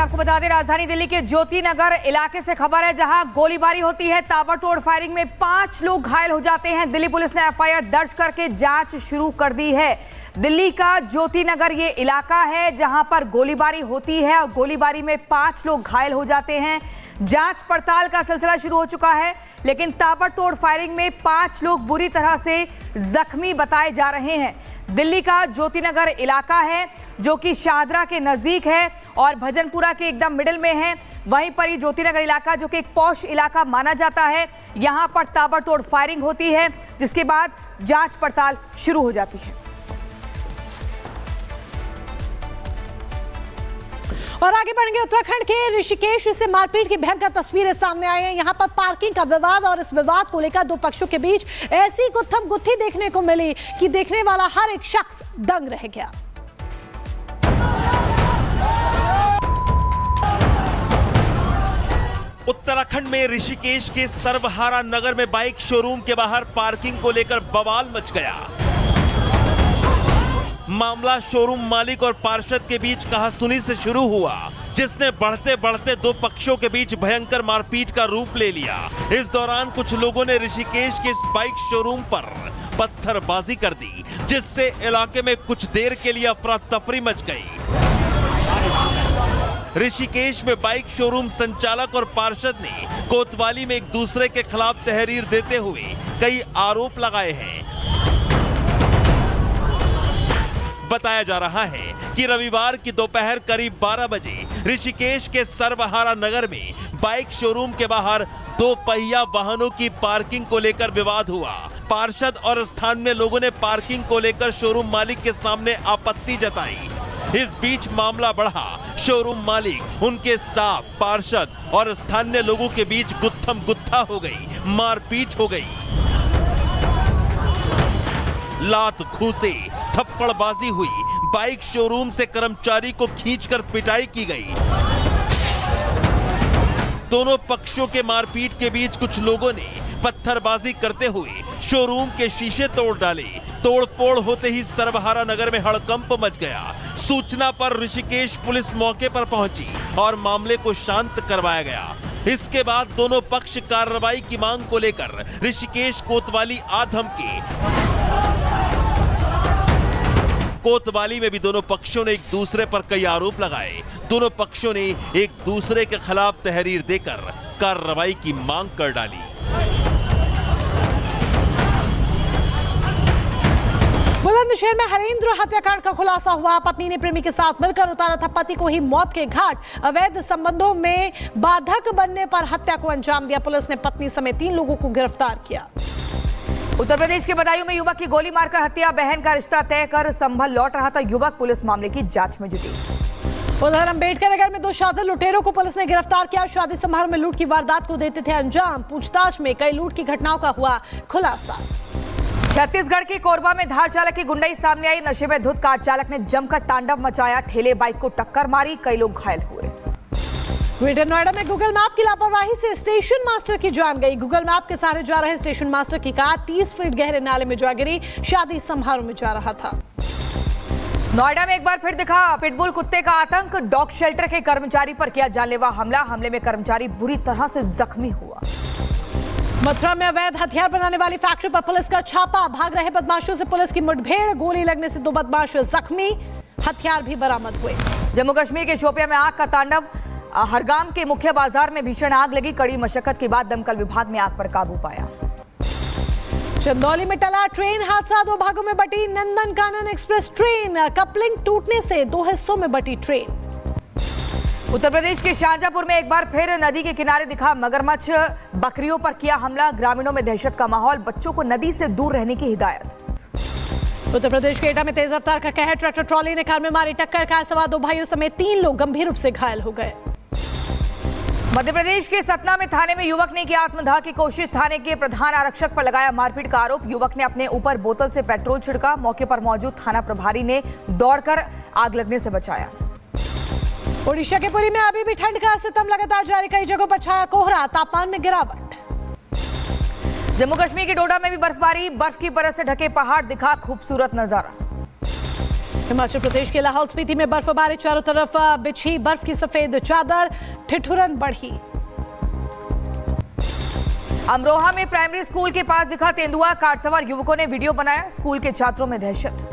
आपको बता दें, राजधानी दिल्ली के ज्योति नगर इलाके से खबर है, जहां गोलीबारी होती है। ताबड़तोड़ फायरिंग में 5 लोग घायल हो जाते हैं। दिल्ली पुलिस ने एफआईआर दर्ज करके जांच शुरू कर दी है। दिल्ली का ज्योति नगर ये इलाका है जहां पर गोलीबारी होती है और गोलीबारी में 5 लोग घायल हो जाते हैं। जांच पड़ताल का सिलसिला शुरू हो चुका है, लेकिन ताबड़तोड़ फायरिंग में 5 लोग बुरी तरह से जख्मी बताए जा रहे हैं। दिल्ली का ज्योति नगर इलाका है जो कि शाहदरा के नजदीक है और भजनपुरा के एकदम मिडिल में है। वहीं पर ही ज्योति नगर इलाका जो कि एक पॉश इलाका माना जाता है, यहां पर ताबड़तोड़ फायरिंग होती है, जिसके बाद जांच पड़ताल शुरू हो जाती है। और आगे बढ़ेंगे, उत्तराखंड के ऋषिकेश से मारपीट की भयंकर तस्वीरें सामने आई हैं। यहां पर पार्किंग का विवाद और इस विवाद को लेकर दो पक्षों के बीच ऐसी गुत्थम गुत्थी देखने को मिली कि देखने वाला हर एक शख्स दंग रह गया। उत्तराखंड में ऋषिकेश के सर्वहारा नगर में बाइक शोरूम के बाहर पार्किंग को लेकर बवाल मच गया। मामला शोरूम मालिक और पार्षद के बीच कहासुनी से शुरू हुआ, जिसने बढ़ते बढ़ते दो पक्षों के बीच भयंकर मारपीट का रूप ले लिया। इस दौरान कुछ लोगों ने ऋषिकेश के इस बाइक शोरूम पर पत्थरबाजी कर दी, जिससे इलाके में कुछ देर के लिए अफरा तफरी मच गई। ऋषिकेश में बाइक शोरूम संचालक और पार्षद ने कोतवाली में एक दूसरे के खिलाफ तहरीर देते हुए कई आरोप लगाए हैं। बताया जा रहा है कि रविवार की दोपहर करीब 12 बजे ऋषिकेश के सर्वहारा नगर में बाइक शोरूम के बाहर 2 पहिया वाहनों की पार्किंग को लेकर विवाद हुआ। पार्षद और स्थानीय लोगों ने पार्किंग को लेकर शोरूम मालिक के सामने आपत्ति जताई। इस बीच मामला बढ़ा। शोरूम मालिक, उनके स्टाफ, पार्षद और स्थानीय लोगों के बीच गुत्थम गुत्था हो गई, मारपीट हो गई। लात घूसे, थप्पड़बाजी हुई, बाइक शोरूम से कर्मचारी को खींचकर पिटाई की गई। दोनों पक्षों के मारपीट के बीच कुछ लोगों ने पत्थरबाजी करते हुए शोरूम के शीशे तोड़ डाले। तोड़फोड़ होते ही सर्वहारा नगर में हड़कंप मच गया। सूचना पर ऋषिकेश पुलिस मौके पर पहुंची और मामले को शांत करवाया गया। इसके बाद दोनों पक्ष कार्रवाई की मांग को लेकर ऋषिकेश कोतवाली आ धमके। कोतवाली में भी दोनों पक्षों ने एक दूसरे पर कई आरोप लगाए। दोनों पक्षों ने एक दूसरे के खिलाफ तहरीर देकर कार्रवाई की मांग कर डाली। बुलंदशहर में हरेंद्र हत्याकांड का खुलासा हुआ। पत्नी ने प्रेमी के साथ मिलकर उतारा था पति को ही मौत के घाट। अवैध संबंधों में बाधक बनने पर हत्या को अंजाम दिया। पुलिस ने पत्नी समेत 3 लोगों को गिरफ्तार किया। उत्तर प्रदेश के बदायूं में युवक की गोली मारकर हत्या। बहन का रिश्ता तय कर संभल लौट रहा था युवक। पुलिस मामले की जांच में जुटी। उधर अम्बेडकर नगर में 2 शातिर लुटेरों को पुलिस ने गिरफ्तार किया। शादी समारोह में लूट की वारदात को देते थे अंजाम। पूछताछ में कई लूट की घटनाओं का हुआ खुलासा। छत्तीसगढ़ के कोरबा में धार चालक की गुंडई सामने आई। नशे में धुत कार चालक ने जमकर तांडव मचाया। ठेले बाइक को टक्कर मारी, कई लोग घायल हुए। ग्रेटर नोएडा में गूगल मैप की लापरवाही से स्टेशन मास्टर की जान गई। गूगल मैप के सहारे जा रहे स्टेशन मास्टर की कार 30 फीट गहरे नाले में जा गिरी। शादी समारोह में जा रहा था। नोएडा में एक बार फिर दिखा पिटबुल कुत्ते का आतंक। डॉग शेल्टर के कर्मचारी पर किया जानलेवा हमला। हमले में कर्मचारी बुरी तरह से जख्मी हुआ। मथुरा में अवैध हथियार बनाने वाली फैक्ट्री पर पुलिस का छापा। भाग रहे बदमाशों से पुलिस की मुठभेड़। गोली लगने से 2 बदमाश जख्मी। हथियार भी बरामद हुए। जम्मू कश्मीर के शोपियां में आग का तांडव। हरगाम के मुख्य बाजार में भीषण आग लगी। कड़ी मशक्कत के बाद दमकल विभाग ने आग पर काबू पाया। चंदौली में टला ट्रेन हादसा। 2 भागों में बटी नंदनकानन एक्सप्रेस ट्रेन। कपलिंग टूटने से 2 हिस्सों में बटी ट्रेन। उत्तर प्रदेश के शाहजहांपुर में एक बार फिर नदी के किनारे दिखा मगरमच्छ। बकरियों पर किया हमला। ग्रामीणों में दहशत का माहौल। बच्चों को नदी से दूर रहने की हिदायत। उत्तर प्रदेश के एटा में तेज रफ्तार का कहर। ट्रैक्टर ट्रॉली ने कार में मारी टक्कर। कार सवार 2 भाइयों समेत 3 लोग गंभीर रूप से घायल हो गए। मध्य प्रदेश के सतना में थाने में युवक ने की आत्मदाह की कोशिश। थाने के प्रधान आरक्षक पर लगाया मारपीट का आरोप। युवक ने अपने ऊपर बोतल से पेट्रोल छिड़का। मौके पर मौजूद थाना प्रभारी ने दौड़कर आग लगने से बचाया। ओडिशा के पुरी में अभी भी ठंड का सितम लगातार जारी। कई जगहों पर छाया कोहरा। तापमान में गिरावट। जम्मू कश्मीर के डोडा में भी बर्फबारी। बर्फ की परत से ढके पहाड़ दिखा खूबसूरत नजारा। हिमाचल प्रदेश के लाहौल स्पीति में बर्फबारी, चारों तरफ बिछी बर्फ की सफेद चादर, ठिठुरन बढ़ी। अमरोहा में प्राइमरी स्कूल के पास दिखा तेंदुआ, कार सवार युवकों ने वीडियो बनाया, स्कूल के छात्रों में दहशत।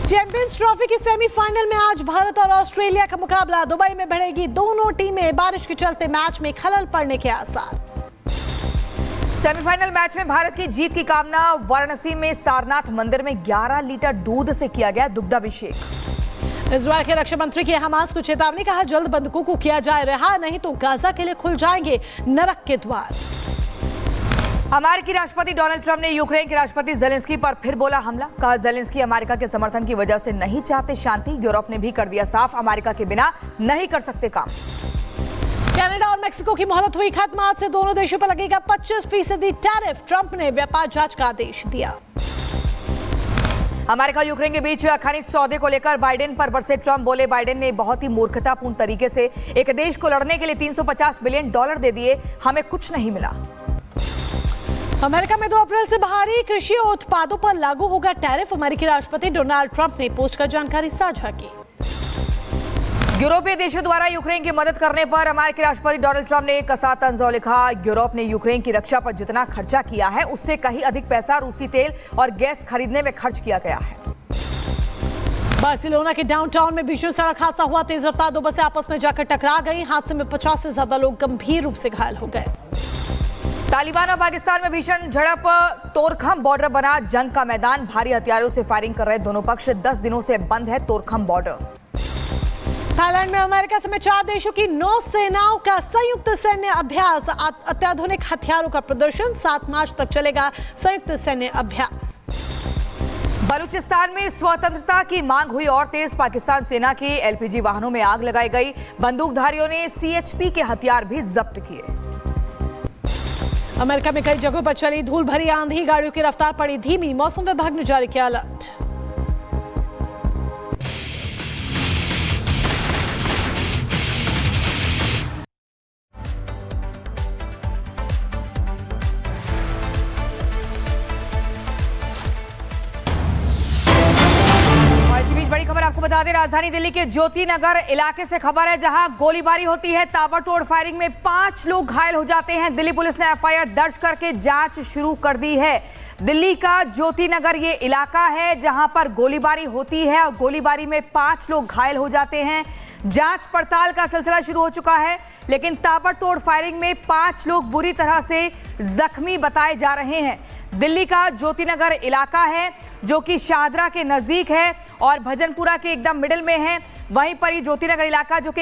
चैंपियंस ट्रॉफी की सेमीफाइनल में आज भारत और ऑस्ट्रेलिया का मुकाबला, दुबई में भिड़ेगी दोनों टीमें, बारिश के चलते मैच में खलल पड़ने के आसार। सेमीफाइनल मैच में भारत की जीत की कामना, वाराणसी में सारनाथ मंदिर में 11 लीटर दूध से किया गया दुग्धाभिषेक। इजरायल के रक्षा मंत्री की हमास को चेतावनी, कहा जल्द बंदूकों को किया जाए रिहा, नहीं तो गाजा के लिए खुल जाएंगे नरक के द्वार। अमेरिकी राष्ट्रपति डोनाल्ड ट्रंप ने यूक्रेन के राष्ट्रपति जेलेंस्की पर फिर बोला हमला, कहा जेलेंस्की अमेरिका के समर्थन की वजह से नहीं चाहते शांति, यूरोप ने भी कर दिया साफ अमेरिका के बिना नहीं कर सकते काम। कनाडा और मेक्सिको की मोहलत हुई खत्म, आज से दोनों देशों पर लगेगा 25% टैरिफ, ट्रंप ने व्यापार जांच का आदेश दिया। अमेरिका यूक्रेन के बीच खनिज सौदे को लेकर बाइडेन पर बरसे ट्रंप, बोले बाइडेन ने बहुत ही मूर्खतापूर्ण तरीके से एक देश को लड़ने के लिए $350 बिलियन दे दिए, हमें कुछ नहीं मिला। अमेरिका में 2 अप्रैल से बाहरी कृषि उत्पादों पर लागू होगा टैरिफ, अमेरिकी राष्ट्रपति डोनाल्ड ट्रंप ने पोस्ट कर जानकारी साझा की। यूरोपीय देशों द्वारा यूक्रेन की मदद करने पर अमेरिकी राष्ट्रपति डोनाल्ड ट्रंप ने कसा तंज और लिखा, यूरोप ने यूक्रेन की रक्षा पर जितना खर्चा किया है उससे कहीं अधिक पैसा रूसी तेल और गैस खरीदने में खर्च किया गया है। बार्सिलोना के डाउनटाउन में भीषण सड़क हादसा हुआ, तेज रफ्तार 2 बसें आपस में जाकर टकरा गई, हादसे में 50 से ज्यादा लोग गंभीर रूप से घायल हो गए। तालिबान और पाकिस्तान में भीषण झड़प, तोरखम बॉर्डर बना जंग का मैदान, भारी हथियारों से फायरिंग कर रहे दोनों पक्ष, 10 दिनों से बंद है तोरखम बॉर्डर। थाईलैंड में अमेरिका समेत 4 देशों की 9 सेनाओं का संयुक्त सैन्य अभ्यास, अत्याधुनिक हथियारों का प्रदर्शन, 7 मार्च तक चलेगा संयुक्त सैन्य अभ्यास। बलूचिस्तान में स्वतंत्रता की मांग हुई और तेज, पाकिस्तान सेना के LPG वाहनों में आग लगाई गई, बंदूकधारियों ने CHP के हथियार भी जब्त किए। अमेरिका में कई जगहों पर चली धूल भरी आंधी, गाड़ियों की रफ्तार पड़ी धीमी, मौसम विभाग ने जारी किया अलर्ट। बड़ी खबर आपको बता दें, राजधानी दिल्ली के ज्योति नगर इलाके से खबर है, जहां गोलीबारी होती है, ताबड़तोड़ फायरिंग में 5 लोग घायल हो जाते हैं। दिल्ली पुलिस ने FIR दर्ज करके जांच शुरू कर दी है। दिल्ली का ज्योति नगर ये इलाका है जहां पर गोलीबारी होती है और गोलीबारी में 5 लोग घायल हो जाते हैं। जांच पड़ताल का सिलसिला शुरू हो चुका है, लेकिन ताबड़तोड़ फायरिंग में 5 लोग बुरी तरह से जख्मी बताए जा रहे हैं। दिल्ली का ज्योति नगर इलाका है जो कि शाहदरा के नजदीक है और भजनपुरा के एकदम मिडिल में है। वहीं पर ये ज्योति नगर इलाका जो कि